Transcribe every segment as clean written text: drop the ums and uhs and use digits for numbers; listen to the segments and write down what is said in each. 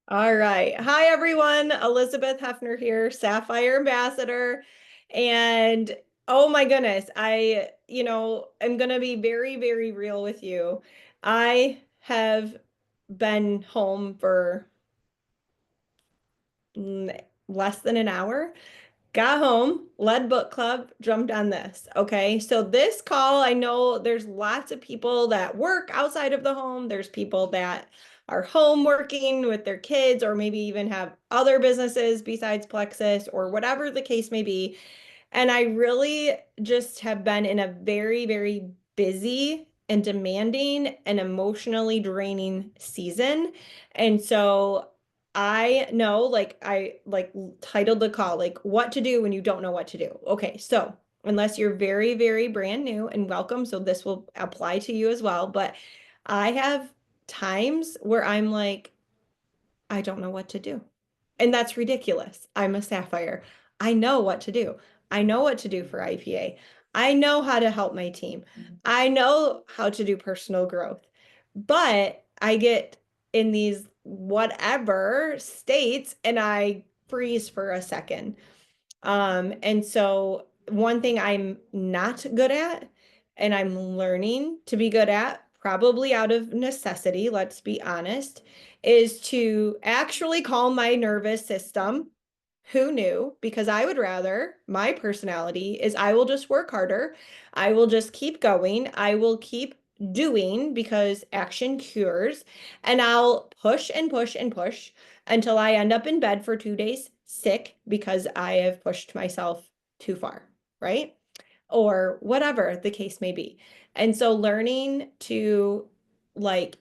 All right. Hi, everyone. Eilers-Heffner here, Sapphire Ambassador. And oh my goodness, I'm going to be very, very real with you. I have been home for less than an hour. Got home, led book club, jumped on this. Okay. So this call, I know there's lots of people that work outside of the home. There's people that are home working with their kids, or maybe even have other businesses besides Plexus, or whatever the case may be. And I really just have been in a very, very busy and demanding and emotionally draining season. And so I know, I titled the call, like what to do when you don't know what to do. Okay, so unless you're very, very brand new, and welcome, so this will apply to you as well. But I have times where I'm like, I don't know what to do. And that's ridiculous. I'm a Sapphire. I know what to do. I know what to do for IPA. I know how to help my team. I know how to do personal growth. But I get in these whatever states and I freeze for a second. And so one thing I'm not good at, and I'm learning to be good at, probably out of necessity, let's be honest, is to actually calm my nervous system. Who knew? Because I would rather, my personality is I will just work harder. I will just keep going. I will keep doing because action cures. And I'll push and push and push until I end up in bed for 2 days sick because I have pushed myself too far, right? Or whatever the case may be. And so learning to like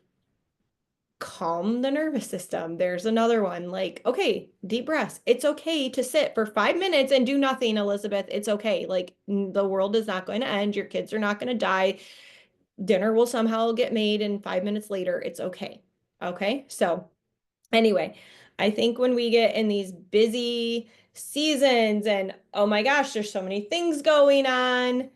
calm the nervous system. There's another one like, okay, deep breaths. It's okay to sit for 5 minutes and do nothing, Elizabeth. It's okay. Like the world is not going to end. Your kids are not going to die. Dinner will somehow get made and 5 minutes later, it's okay. Okay. So anyway, I think when we get in these busy seasons and oh my gosh, there's so many things going on,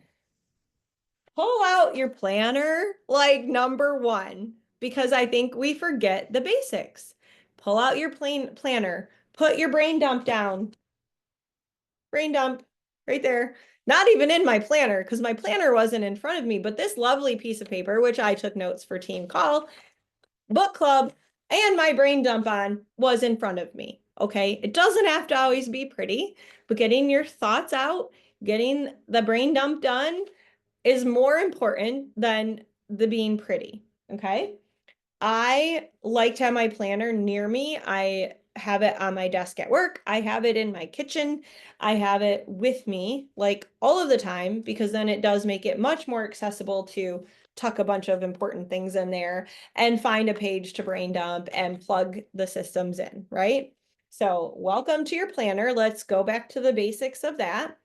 pull out your planner, like number one, because I think we forget the basics. Pull out your planner, put your brain dump down, brain dump right there. Not even in my planner because my planner wasn't in front of me, but this lovely piece of paper, which I took notes for team call, book club, and my brain dump on was in front of me. Okay. It doesn't have to always be pretty, but getting your thoughts out, getting the brain dump done is more important than the being pretty. Okay. I like to have my planner near me. I have it on my desk at work. I have it in my kitchen. I have it with me like all of the time because then it does make it much more accessible to tuck a bunch of important things in there and find a page to brain dump and plug the systems in, right? So, welcome to your planner. Let's go back to the basics of that.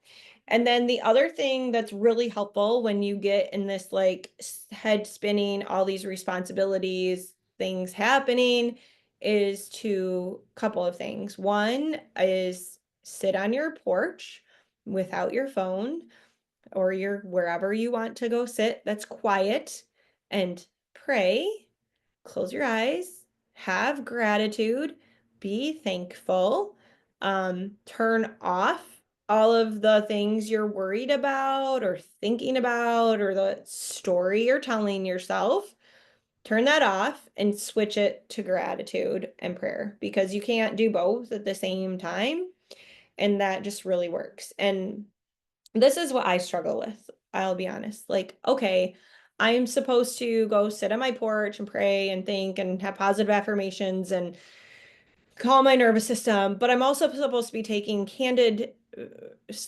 And then the other thing that's really helpful when you get in this like head spinning, all these responsibilities, things happening, is to couple of things. One is sit on your porch without your phone or your wherever you want to go sit that's quiet and pray, close your eyes, have gratitude, be thankful, turn off all of the things you're worried about or thinking about or the story you're telling yourself. Turn that off and switch it to gratitude and prayer because you can't do both at the same time. And that just really works. And this is what I struggle with. I'll be honest. Like, okay, I'm supposed to go sit on my porch and pray and think and have positive affirmations and calm my nervous system, but I'm also supposed to be taking candid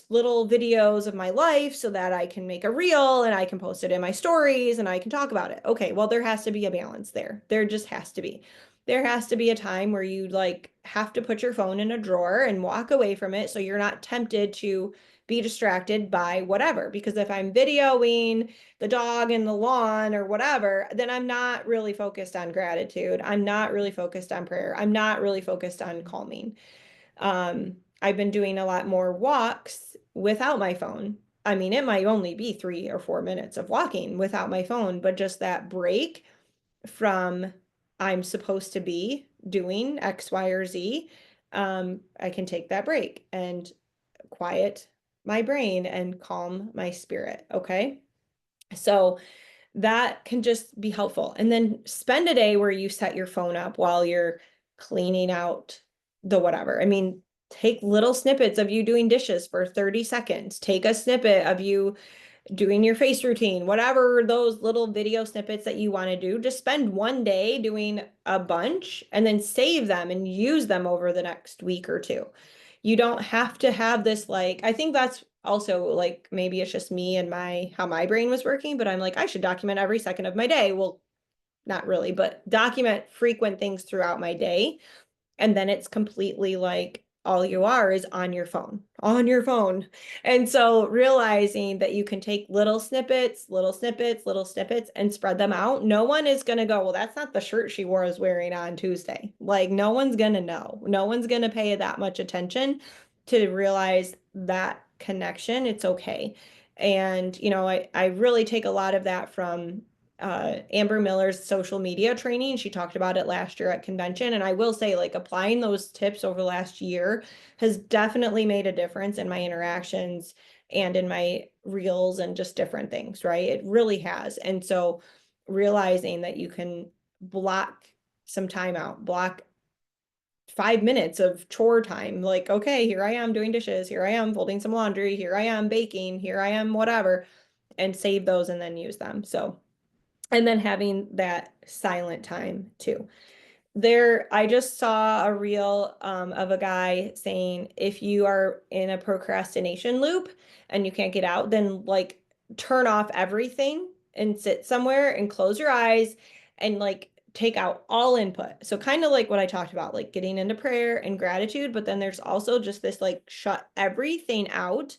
little videos of my life so that I can make a reel and I can post it in my stories and I can talk about it. Okay, well, there has to be a balance there. There just has to be. There has to be a time where you like have to put your phone in a drawer and walk away from it so you're not tempted to be distracted by whatever. Because if I'm videoing the dog in the lawn or whatever, then I'm not really focused on gratitude. I'm not really focused on prayer. I'm not really focused on calming. I've been doing a lot more walks without my phone. I mean, it might only be 3 or 4 minutes of walking without my phone, but just that break from I'm supposed to be doing X, Y, or Z, I can take that break and quiet my brain and calm my spirit. Okay. So that can just be helpful. And then spend a day where you set your phone up while you're cleaning out the whatever. I mean, take little snippets of you doing dishes for 30 seconds. Take a snippet of you doing your face routine, whatever those little video snippets that you want to do. Just spend one day doing a bunch and then save them and use them over the next week or two. You don't have to have this, like, I think that's also like maybe it's just me and my how my brain was working, but I'm like, I should document every second of my day. Well, not really, but document frequent things throughout my day, and then it's completely like all you are is on your phone, on your phone. And so realizing that you can take little snippets, little snippets, little snippets and spread them out. No one is going to go, well, that's not the shirt she was wearing on Tuesday. Like no one's going to know. No one's going to pay that much attention to realize that connection. It's okay. And, you know, I really take a lot of that from Amber Miller's social media training. She talked about it last year at convention. And I will say, like, applying those tips over the last year has definitely made a difference in my interactions and in my reels and just different things, right? It really has. And so realizing that you can block some time out, block 5 minutes of chore time. Like, okay, here I am doing dishes. Here I am folding some laundry. Here I am baking. Here I am, whatever, and save those and then use them. So and then having that silent time too. I just saw a reel of a guy saying if you are in a procrastination loop and you can't get out, then like turn off everything and sit somewhere and close your eyes and like take out all input. So kind of like what I talked about, like getting into prayer and gratitude, but then there's also just this like shut everything out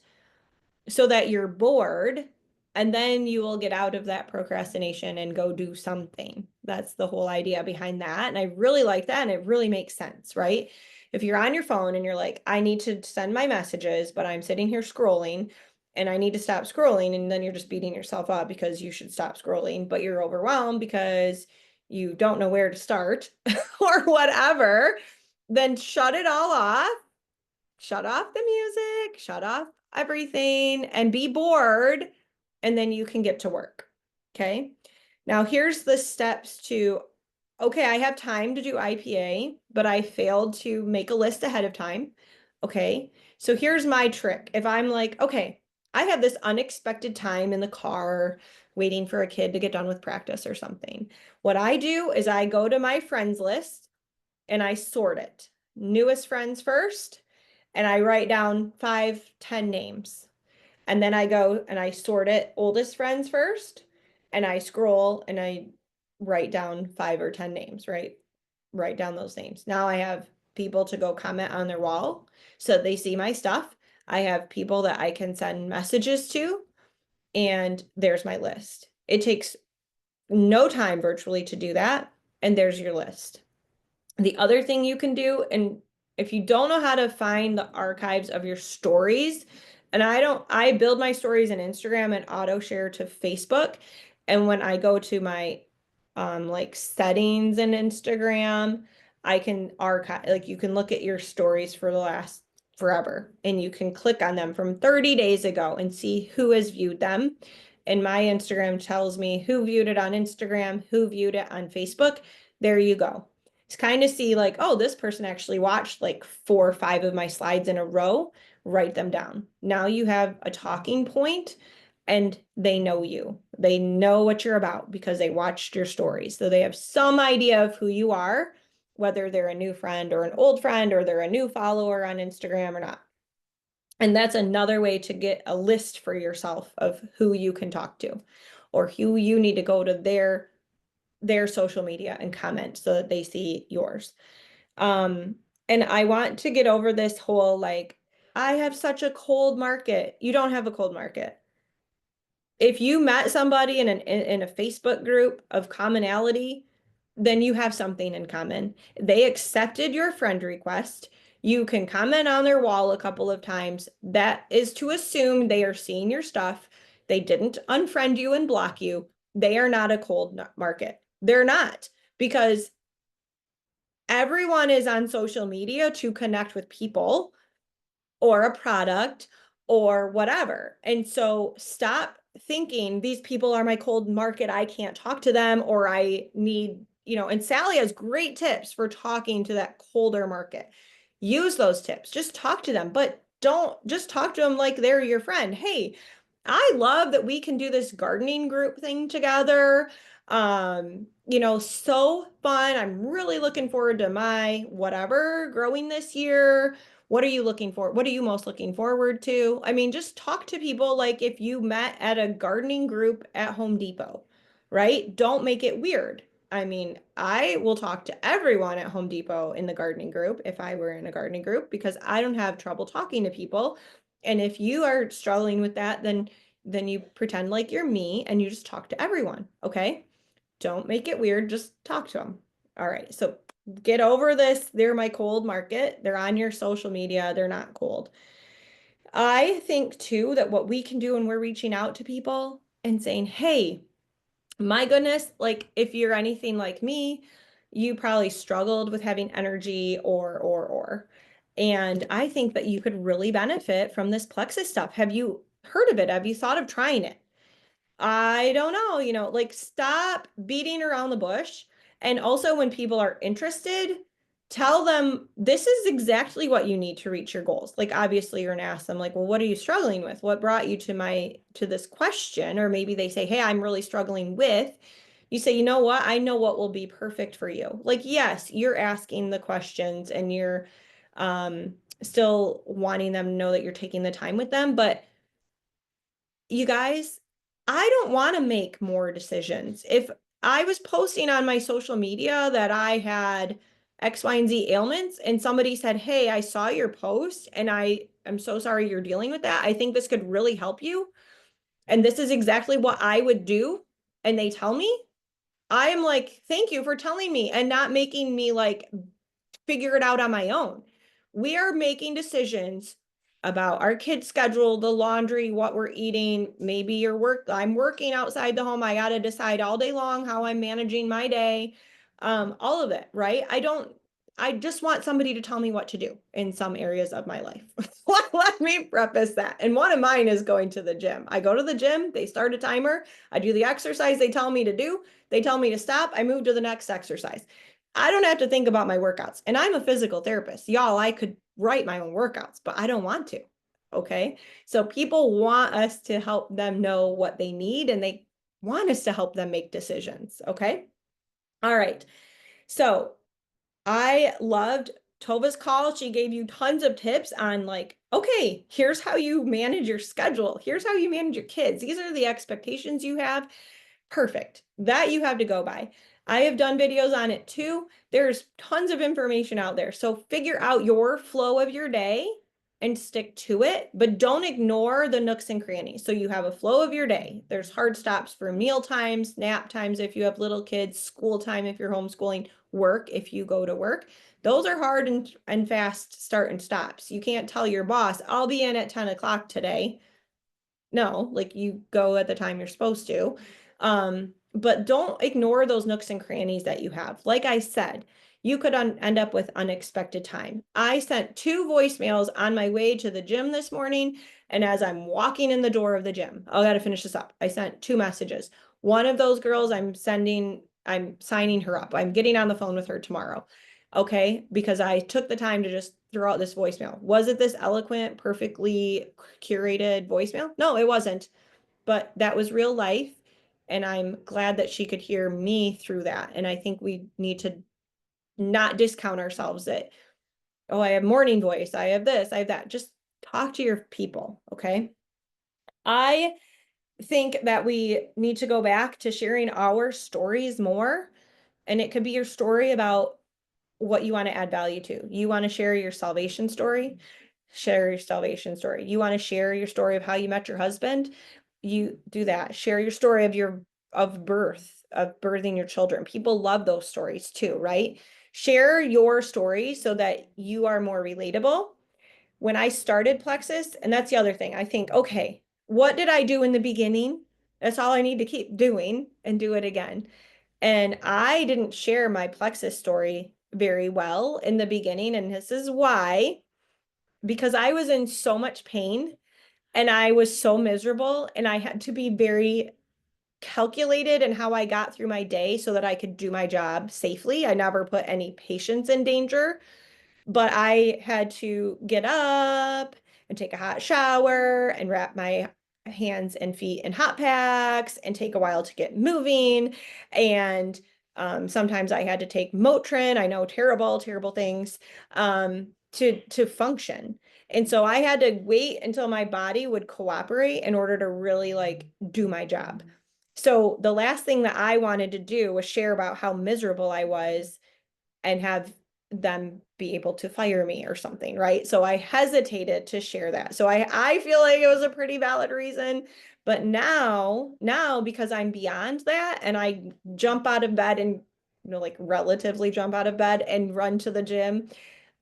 so that you're bored, and then you will get out of that procrastination and go do something. That's the whole idea behind that. And I really like that. And it really makes sense, right? If you're on your phone and you're like, I need to send my messages, but I'm sitting here scrolling and I need to stop scrolling. And then you're just beating yourself up because you should stop scrolling, but you're overwhelmed because you don't know where to start or whatever, then shut it all off, shut off the music, shut off everything, and be bored, and then you can get to work. Okay. Now, here's the steps to, okay, I have time to do IPA, but I failed to make a list ahead of time. Okay. So here's my trick. If I'm like, okay, I have this unexpected time in the car waiting for a kid to get done with practice or something. What I do is I go to my friends list and I sort it. Newest friends first, and I write down 5, 10 names. And then I go and I sort it oldest friends first, and I scroll and I write down 5 or 10 names, right? Write down those names. Now I have people to go comment on their wall so they see my stuff. I have people that I can send messages to, and there's my list. It takes no time virtually to do that, and there's your list. The other thing you can do, and if you don't know how to find the archives of your stories, and I build my stories in Instagram and auto share to Facebook. And when I go to my like settings in Instagram, I can archive, like you can look at your stories for the last forever and you can click on them from 30 days ago and see who has viewed them. And my Instagram tells me who viewed it on Instagram, who viewed it on Facebook. There you go. To kind of see like, oh, this person actually watched like 4 or 5 of my slides in a row, write them down. Now you have a talking point and they know you. They know what you're about because they watched your stories. So they have some idea of who you are, whether they're a new friend or an old friend or they're a new follower on Instagram or not. And that's another way to get a list for yourself of who you can talk to or who you need to go to their social media and comment so that they see yours. And I want to get over this whole like, I have such a cold market. You don't have a cold market. If you met somebody in a Facebook group of commonality, then you have something in common. They accepted your friend request. You can comment on their wall a couple of times. That is to assume they are seeing your stuff. They didn't unfriend you and block you. They are not a cold market. They're not, because Everyone is on social media to connect with people or a product or whatever. And so stop thinking these people are my cold market. I can't talk to them or I need, and Sally has great tips for talking to that colder market. Use those tips. Just talk to them, but don't just talk to them like they're your friend. Hey, I love that we can do this gardening group thing together. So fun. I'm really looking forward to my whatever growing this year. What are you looking for? What are you most looking forward to? I mean, just talk to people like if you met at a gardening group at Home Depot, right? Don't make it weird. I mean, I will talk to everyone at Home Depot in the gardening group if I were in a gardening group because I don't have trouble talking to people. And if you are struggling with that, then you pretend like you're me and you just talk to everyone, okay? Don't make it weird, just talk to them. All right, so get over this. They're my cold market. They're on your social media. They're not cold. I think too that what we can do when we're reaching out to people and saying, hey, my goodness, like if you're anything like me, you probably struggled with having energy or. And I think that you could really benefit from this Plexus stuff. Have you heard of it? Have you thought of trying it? I don't know, like stop beating around the bush. And also, when people are interested, tell them this is exactly what you need to reach your goals. Like, obviously, you're gonna ask them, like, well, what are you struggling with? What brought you to this question? Or maybe they say, hey, I'm really struggling with. You say, you know what? I know what will be perfect for you. Like, yes, you're asking the questions and you're still wanting them to know that you're taking the time with them, but you guys, I don't want to make more decisions. If I was posting on my social media that I had X, Y, and Z ailments, and somebody said, hey, I saw your post and I'm so sorry you're dealing with that. I think this could really help you. And this is exactly what I would do. And they tell me, I am like, thank you for telling me and not making me like figure it out on my own. We are making decisions about our kids' schedule, the laundry, what we're eating, maybe your work. I'm working outside the home. I got to decide all day long how I'm managing my day. All of it, right? I just want somebody to tell me what to do in some areas of my life. Let me preface that. And one of mine is going to the gym. I go to the gym, they start a timer, I do the exercise they tell me to do, they tell me to stop, I move to the next exercise. I don't have to think about my workouts. And I'm a physical therapist. Y'all, I could write my own workouts, but I don't want to. Okay. So people want us to help them know what they need and they want us to help them make decisions. Okay. All right. So I loved Tova's call. She gave you tons of tips on like, okay, here's how you manage your schedule. Here's how you manage your kids. These are the expectations you have. Perfect. That you have to go by. I have done videos on it too. There's tons of information out there. So figure out your flow of your day and stick to it, but don't ignore the nooks and crannies. So you have a flow of your day. There's hard stops for meal times, nap times if you have little kids, school time if you're homeschooling, work if you go to work. Those are hard and fast start and stops. You can't tell your boss, I'll be in at 10 o'clock today. No, like you go at the time you're supposed to. But don't ignore those nooks and crannies that you have. Like I said, you could end up with unexpected time. I sent 2 voicemails on my way to the gym this morning. And as I'm walking in the door of the gym, I got to finish this up. I sent 2 messages. One of those girls I'm signing her up. I'm getting on the phone with her tomorrow. Okay. Because I took the time to just throw out this voicemail. Was it this eloquent, perfectly curated voicemail? No, it wasn't. But that was real life. And I'm glad that she could hear me through that. And I think we need to not discount ourselves that, oh, I have morning voice. I have this, I have that. Just talk to your people. Okay. I think that we need to go back to sharing our stories more. And it could be your story about what you want to add value to. You want to share your salvation story, share your salvation story. You want to share your story of how you met your husband, you do that. Share your story of birth, of birthing your children. People love those stories too, right? Share your story so that you are more relatable. When I started Plexus, and that's the other thing, I think, okay, what did I do in the beginning? That's all I need to keep doing and do it again. And I didn't share my Plexus story very well in the beginning. And this is why, because I was in so much pain and I was so miserable and I had to be very calculated in how I got through my day so that I could do my job safely. I never put any patients in danger, but I had to get up and take a hot shower and wrap my hands and feet in hot packs and take a while to get moving. And sometimes I had to take Motrin. I know, terrible, terrible things, to function. And so I had to wait until my body would cooperate in order to really like do my job. So the last thing that I wanted to do was share about how miserable I was and have them be able to fire me or something, right? So I hesitated to share that. So I feel like it was a pretty valid reason. But now because I'm beyond that and I jump out of bed and like relatively jump out of bed and run to the gym,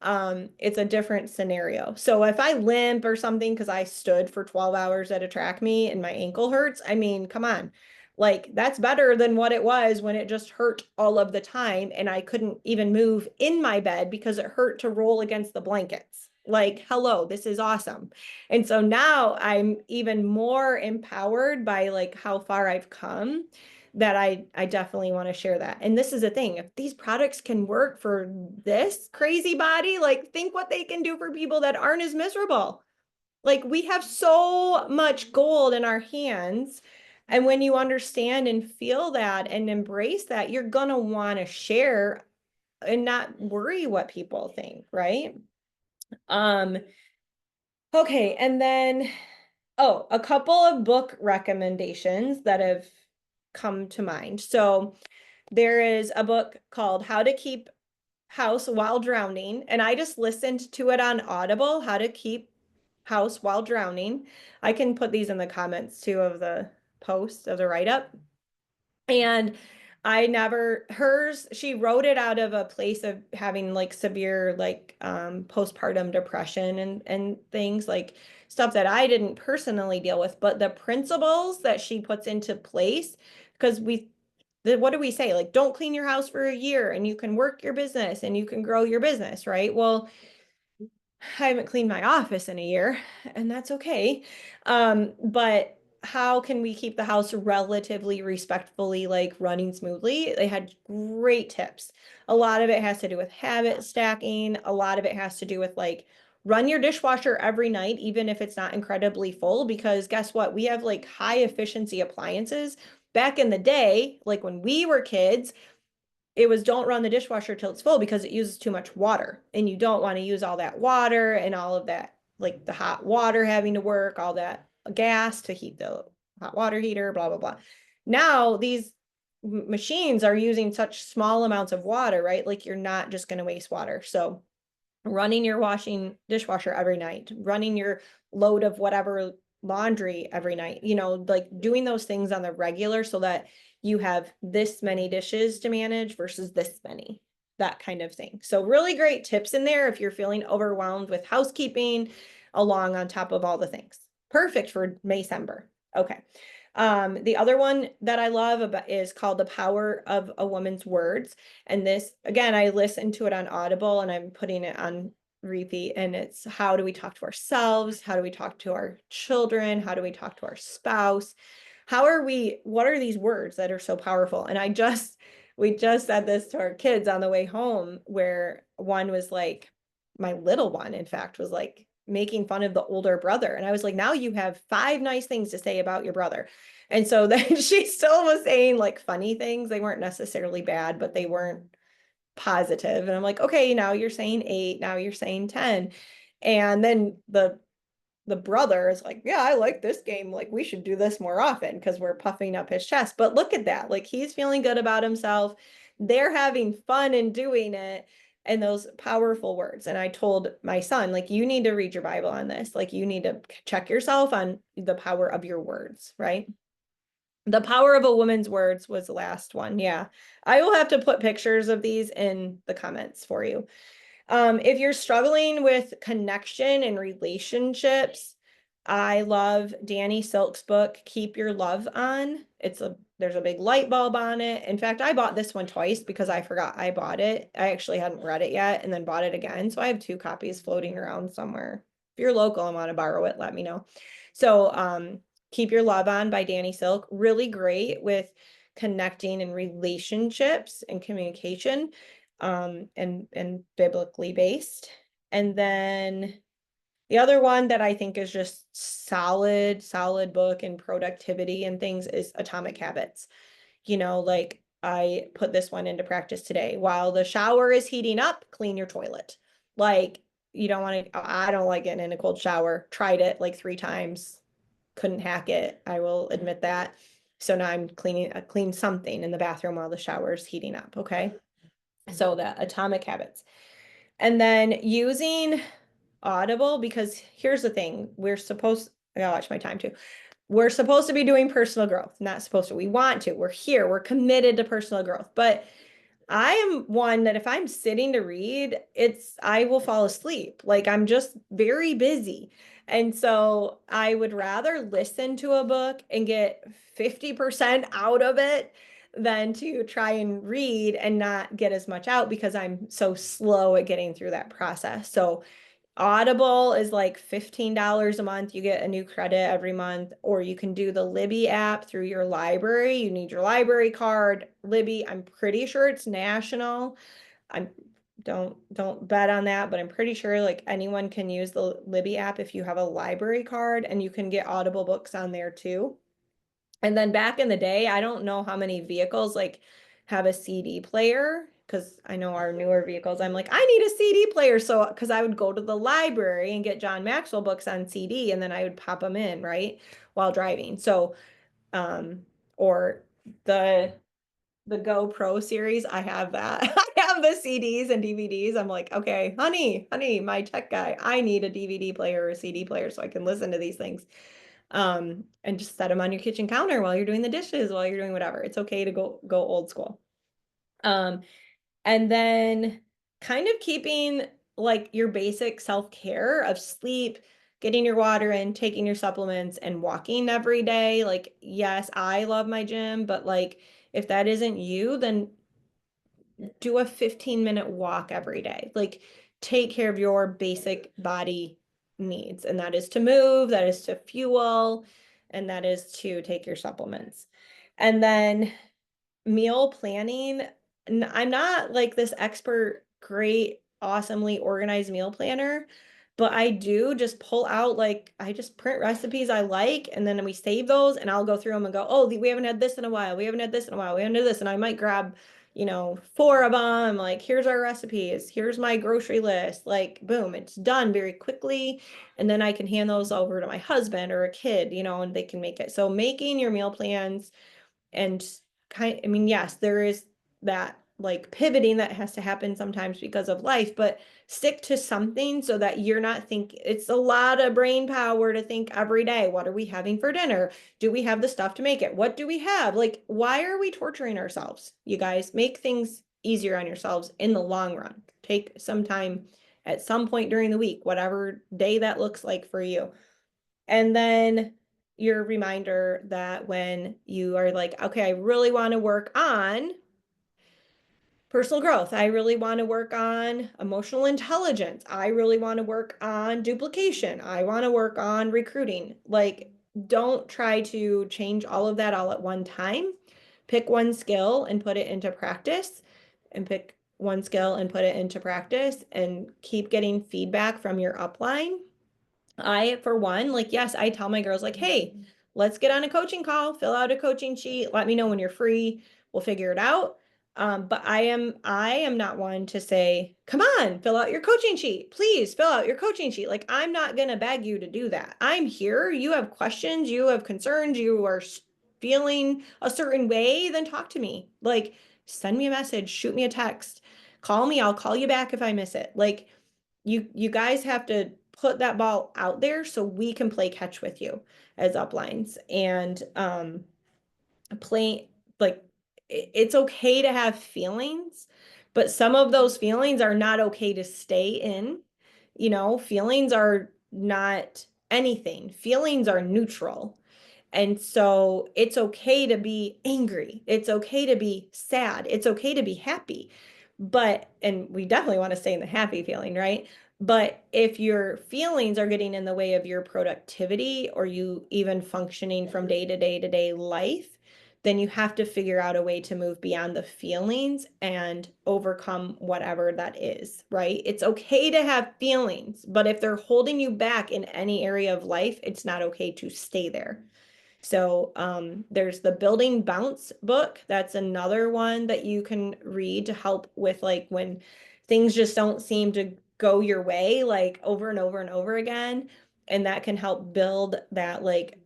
it's a different scenario. So if I limp or something because I stood for 12 hours at a track meet and my ankle hurts, I mean, come on. Like that's better than what it was when it just hurt all of the time and I couldn't even move in my bed because it hurt to roll against the blankets. Like, hello, this is awesome. And so now I'm even more empowered by like how far I've come, that I definitely want to share that. And this is the thing, if these products can work for this crazy body, like think what they can do for people that aren't as miserable. Like we have so much gold in our hands. And when you understand and feel that and embrace that, you're going to want to share and not worry what people think, right? Um, okay. And then, oh, a couple of book recommendations that have come to mind. So there is a book called How to Keep House While Drowning, and I just listened to it on Audible, How to Keep House While Drowning. I can put these in the comments too of the post of the write-up. And I never, hers, she wrote it out of a place of having like severe like postpartum depression and things like stuff that I didn't personally deal with, but the principles that she puts into place, because what do we say? Like, don't clean your house for a year and you can work your business and you can grow your business, right? Well, I haven't cleaned my office in a year, and that's okay. But how can we keep the house relatively respectfully, like running smoothly? They had great tips. A lot of it has to do with habit stacking. A lot of it has to do with like run your dishwasher every night, even if it's not incredibly full, because guess what? We have like high efficiency appliances. Back in the day, like when we were kids, it was don't run the dishwasher till it's full because it uses too much water and you don't want to use all that water and all of that, like the hot water having to work, all that gas to heat the hot water heater, blah, blah, blah. Now these machines are using such small amounts of water, right? Like you're not just going to waste water. So running your dishwasher every night, running your load of whatever laundry every night, like doing those things on the regular so that you have this many dishes to manage versus this many, that kind of thing. So really great tips in there if you're feeling overwhelmed with housekeeping along on top of all the things. Perfect for Maycember. Okay. The other one that I love about is called The Power of a Woman's Words. And this, again, I listened to it on Audible and I'm putting it on repeat. And it's how do we talk to ourselves? How do we talk to our children? How do we talk to our spouse? What are these words that are so powerful? And we just said this to our kids on the way home, where one was like, my little one, in fact, was like making fun of the older brother. And I was like, now you have 5 nice things to say about your brother. And so then she still was saying like funny things. They weren't necessarily bad, but they weren't positive. And I'm like, okay, now you're saying 8, now you're saying 10. And then the brother is like, yeah, I like this game. Like we should do this more often because we're puffing up his chest. But look at that. Like he's feeling good about himself. They're having fun in doing it. And those powerful words. And I told my son, like, you need to read your Bible on this. Like you need to check yourself on the power of your words, right? The Power of a Woman's Words was the last one. Yeah. I will have to put pictures of these in the comments for you. If you're struggling with connection and relationships, I love Danny Silk's book, Keep Your Love On. There's a big light bulb on it. In fact, I bought this one twice because I forgot I bought it. I actually hadn't read it yet and then bought it again. So I have two copies floating around somewhere. If you're local and want to borrow it, let me know. So Keep Your Love On by Danny Silk, really great with connecting and relationships and communication, and biblically based. And then the other one that I think is just solid book and productivity and things is Atomic Habits. Like I put this one into practice today. While the shower is heating up, clean your toilet. Like you don't want to, I don't like getting in a cold shower. Tried it like 3 times, couldn't hack it. I will admit that. So now I'm clean something in the bathroom while the shower is heating up. Okay. So that Atomic Habits. And then using Audible, because here's the thing, I gotta watch my time too. We're supposed to be doing personal growth, not supposed to. We want to. We're here. We're committed to personal growth. But I am one that if I'm sitting to read, I will fall asleep. Like I'm just very busy. And so I would rather listen to a book and get 50% out of it than to try and read and not get as much out because I'm so slow at getting through that process. So Audible is like $15 a month. You get a new credit every month, or you can do the Libby app through your library. You need your library card. Libby, I'm pretty sure it's national. I'm don't bet on that, but I'm pretty sure like anyone can use the Libby app if you have a library card, and you can get Audible books on there too. And then back in the day, I don't know how many vehicles like have a CD player, because I know our newer vehicles, I'm like, I need a CD player. So, because I would go to the library and get John Maxwell books on CD and then I would pop them in, right, while driving. So, um, or the the GoPro series, I have that. I have the CDs and DVDs. I'm like, okay, honey, my tech guy, I need a DVD player or a CD player so I can listen to these things. And just set them on your kitchen counter while you're doing the dishes, while you're doing whatever. It's okay to go old school. Um, and then kind of keeping like your basic self-care of sleep, getting your water in, taking your supplements, and walking every day. Like, yes, I love my gym, but like if that isn't you, then do a 15-minute walk every day. Like take care of your basic body needs. And that is to move, that is to fuel, and that is to take your supplements. And then meal planning. I'm not like this expert, great, awesomely organized meal planner, but I do just pull out, like, I just print recipes I like, and then we save those, and I'll go through them and go, oh, we haven't had this in a while. We haven't had this in a while. We haven't had this. And I might grab, 4 of them. Like, here's our recipes. Here's my grocery list. Like, boom, it's done very quickly. And then I can hand those over to my husband or a kid, and they can make it. So making your meal plans and I mean, yes, there is that like pivoting that has to happen sometimes because of life, but stick to something so that you're not it's a lot of brain power to think every day, what are we having for dinner? Do we have the stuff to make it? What do we have? Like, why are we torturing ourselves? You guys, make things easier on yourselves in the long run. Take some time at some point during the week, whatever day that looks like for you. And then your reminder that when you are like, okay, I really want to work on personal growth. I really want to work on emotional intelligence. I really want to work on duplication. I want to work on recruiting. Like, don't try to change all of that all at one time. Pick one skill and put it into practice, and pick one skill and put it into practice, and keep getting feedback from your upline. For one, like, yes, I tell my girls, like, hey, let's get on a coaching call, fill out a coaching sheet, let me know when you're free, we'll figure it out. But I am not one to say, come on, fill out your coaching sheet. Please fill out your coaching sheet. Like, I'm not gonna beg you to do that. I'm here. You have questions, you have concerns, you are feeling a certain way, then talk to me. Like, send me a message, shoot me a text, call me, I'll call you back if I miss it. Like, you guys have to put that ball out there so we can play catch with you as uplines, and play like it's okay to have feelings, but some of those feelings are not okay to stay in. Feelings are not anything. Feelings are neutral. And so it's okay to be angry. It's okay to be sad. It's okay to be happy. But, and we definitely want to stay in the happy feeling, right? But if your feelings are getting in the way of your productivity or you even functioning from day to day life, then you have to figure out a way to move beyond the feelings and overcome whatever that is, right? It's okay to have feelings, but if they're holding you back in any area of life, it's not okay to stay there. So there's the Building Bounce book. That's another one that you can read to help with like when things just don't seem to go your way, like over and over and over again. And that can help build that like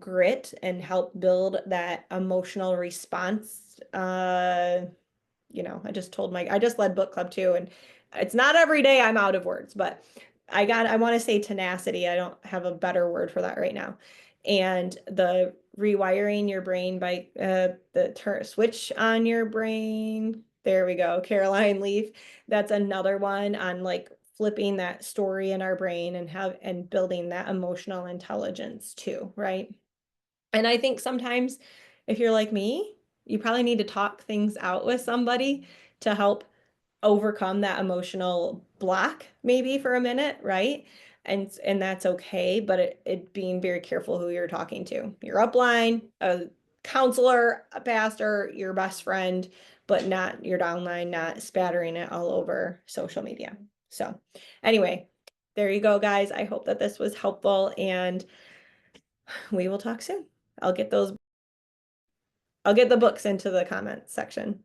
grit and help build that emotional response. I just led book club too, and it's not every day I'm out of words, but I want to say tenacity. I don't have a better word for that right now. And the rewiring your brain by the switch on your brain. There we go. Caroline Leaf. That's another one on like flipping that story in our brain and building that emotional intelligence too, right? And I think sometimes if you're like me, you probably need to talk things out with somebody to help overcome that emotional block maybe for a minute, right? And that's okay, but it being very careful who you're talking to. Your upline, a counselor, a pastor, your best friend, but not your downline, not spattering it all over social media. So anyway, there you go, guys. I hope that this was helpful and we will talk soon. I'll get the books into the comment section.